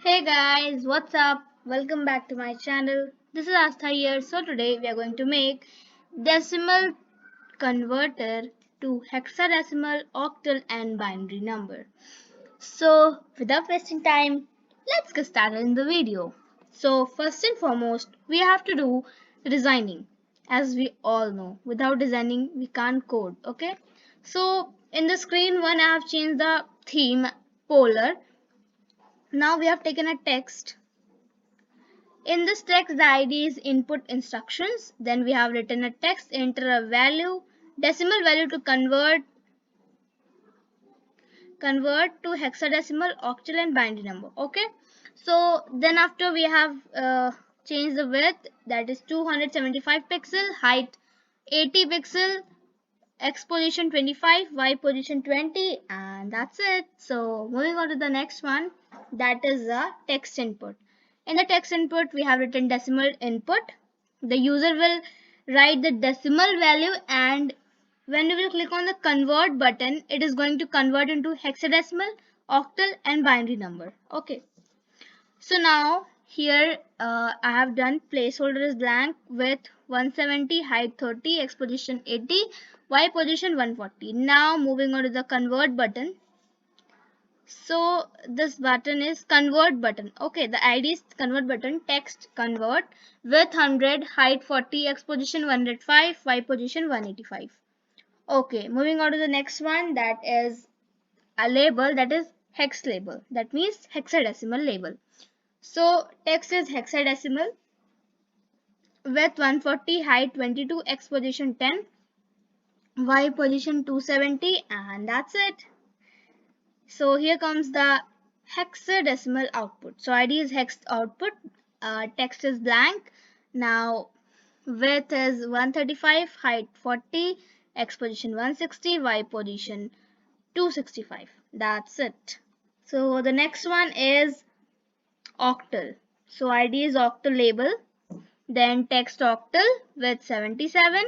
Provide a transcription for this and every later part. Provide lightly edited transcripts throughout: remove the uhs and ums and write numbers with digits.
Hey guys, what's up? Welcome back to my channel. This is Aastha here. So today we are going to make decimal converter to hexadecimal, octal and binary number. So without wasting time, let's get started in the video. So first and foremost, we have to do designing. As we all know, without designing we can't code, okay? So in the screen one I have changed the theme polar. Now we have taken a text. In this text, the ID is input instructions. Then we have written a text, enter a value, decimal value to convert to hexadecimal, octal and binary number. Okay. So then after we have changed the width, that is 275 pixel, height 80 pixel, X position 25, Y position 20, and that's it. So moving on to the next one, that is the text input. In the text input, we have written decimal input. The user will write the decimal value, and when we will click on the convert button, it is going to convert into hexadecimal, octal and binary number. Okay. So now here I have done placeholder is blank with 170, height 30, X position 80, Y position 140. Now moving on to the convert button. So this button is convert button. Okay, the ID is convert button, text convert with 100, height 40, X position 105, Y position 185. Okay, moving on to the next one, that is a label, that is hex label. That means hexadecimal label. So text is hexadecimal with 140, height 22, X position 10, Y position 270, and that's it. So here comes the hexadecimal output. So ID is hex output, text is blank. Now width is 135, height 40, X position 160, Y position 265. That's it. So the next one is octal. So ID is octal label. Then text octal with 77,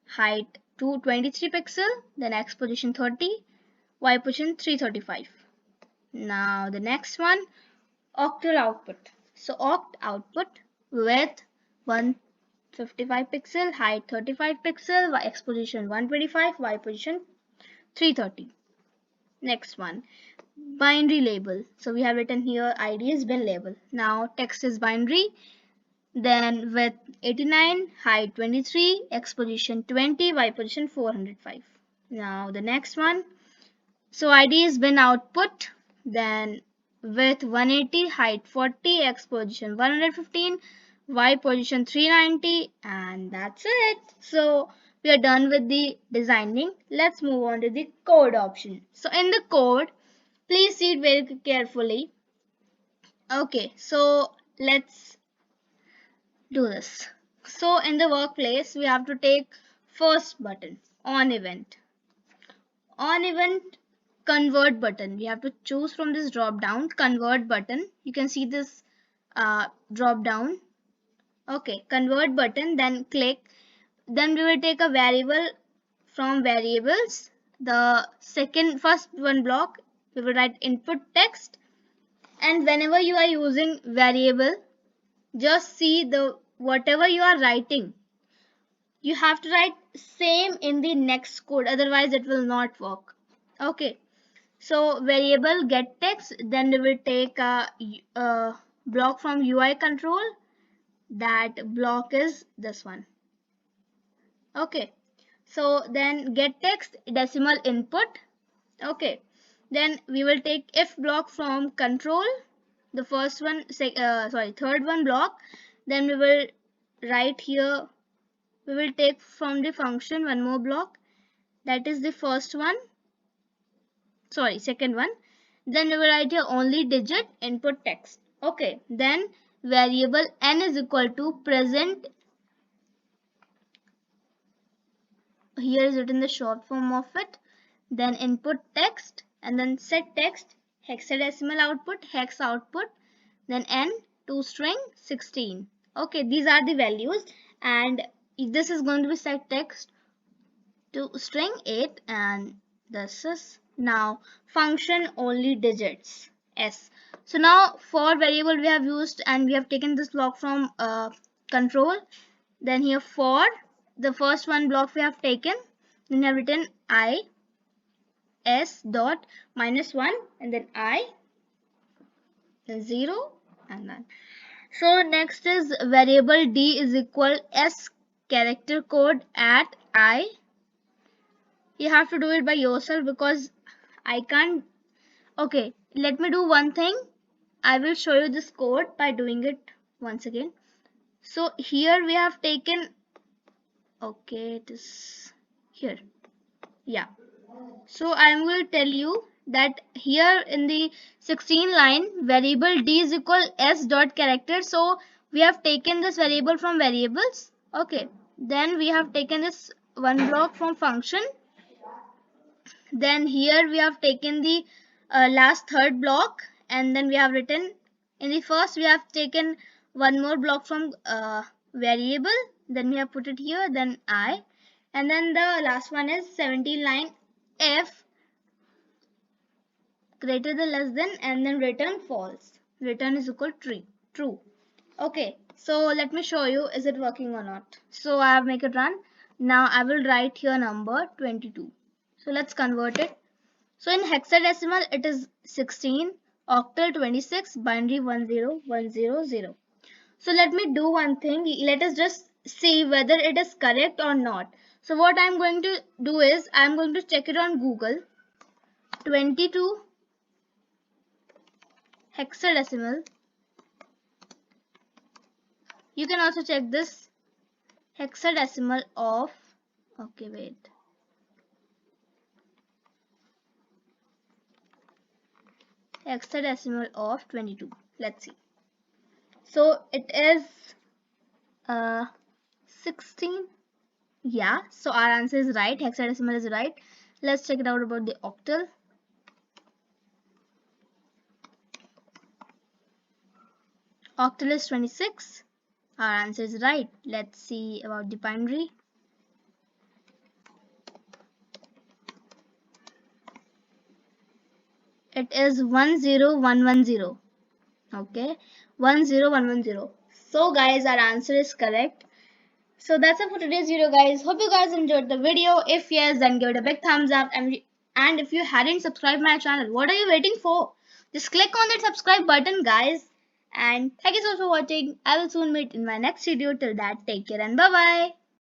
height 223 pixel, then X position 30, Y position 335. Now the next one, octal output. So oct output with 155 pixel, height 35 pixel, X position 125, Y position 330. Next one, binary label. So we have written here ID is bin label. Now text is binary. Then with 89, height 23, X position 20, Y position 405. Now the next one. So ID is bin output. Then with 180, height 40, X position 115, Y position 390, and that's it. So we are done with the designing. Let's move on to the code option. So in the code, please see it very carefully. Okay, so let's do this. So in the workplace, we have to take first button, on event. On event, convert button. We have to choose from this drop down, convert button. You can see this drop down. Okay, convert button, then click. Then we will take a variable from variables. The first one block, we will write input text. And whenever you are using variable, just see the whatever you are writing, you have to write same in the next code, otherwise it will not work. Okay, so variable get text, then we will take a block from UI control. That block is this one. Okay, so then get text decimal input. Okay, then we will take if block from control, the first one, third one block. Then we will write here, we will take from the function one more block, that is the second one. Then we will write here only digit input text. Okay, then variable n is equal to present, here is written the short form of it, then input text, and then set text hexadecimal output, hex output, then n to string 16. Okay, these are the values, and this is going to be set text to string 8, and this is now function only digits s. So now for variable we have used and we have taken this block from control. Then here for the first one block we have taken, then we have written I s dot -1 and then I, then 0 and then. So next is variable d is equal s character code at I. You have to do it by yourself because I can't. Okay, let me do one thing. I will show you this code by doing it once again. So here we have taken, okay, it is here. Yeah. So I am going to tell you that here in the 16 line variable d is equal s dot character. So we have taken this variable from variables. Okay. Then we have taken this one block from function. Then here we have taken the last third block and then we have written in the first we have taken one more block from variable, then we have put it here, then I, and then the last one is 17 line if greater than less than and then return false, return is equal true. Okay, so let me show you is it working or not. So I have make it run. Now I will write here number 22. So let's convert it. So in hexadecimal it is 16, octal 26, binary 10100. So let me do one thing. Let us just see whether it is correct or not. So what I am going to do is I am going to check it on Google. 22 hexadecimal. You can also check this hexadecimal of, okay, wait. Hexadecimal of 22. Let's see. So it is 16. Yeah, so our answer is right. Hexadecimal is right. Let's check it out about the octal. Octal is 26. Our answer is right. Let's see about the binary. It is 10110. Okay, 10110. So guys, our answer is correct. So that's it for today's video, guys. Hope you guys enjoyed the video. If yes, then give it a big thumbs up. And if you hadn't subscribed my channel, what are you waiting for? Just click on that subscribe button, guys. And thank you so much for watching. I will soon meet in my next video. Till that, take care and bye bye.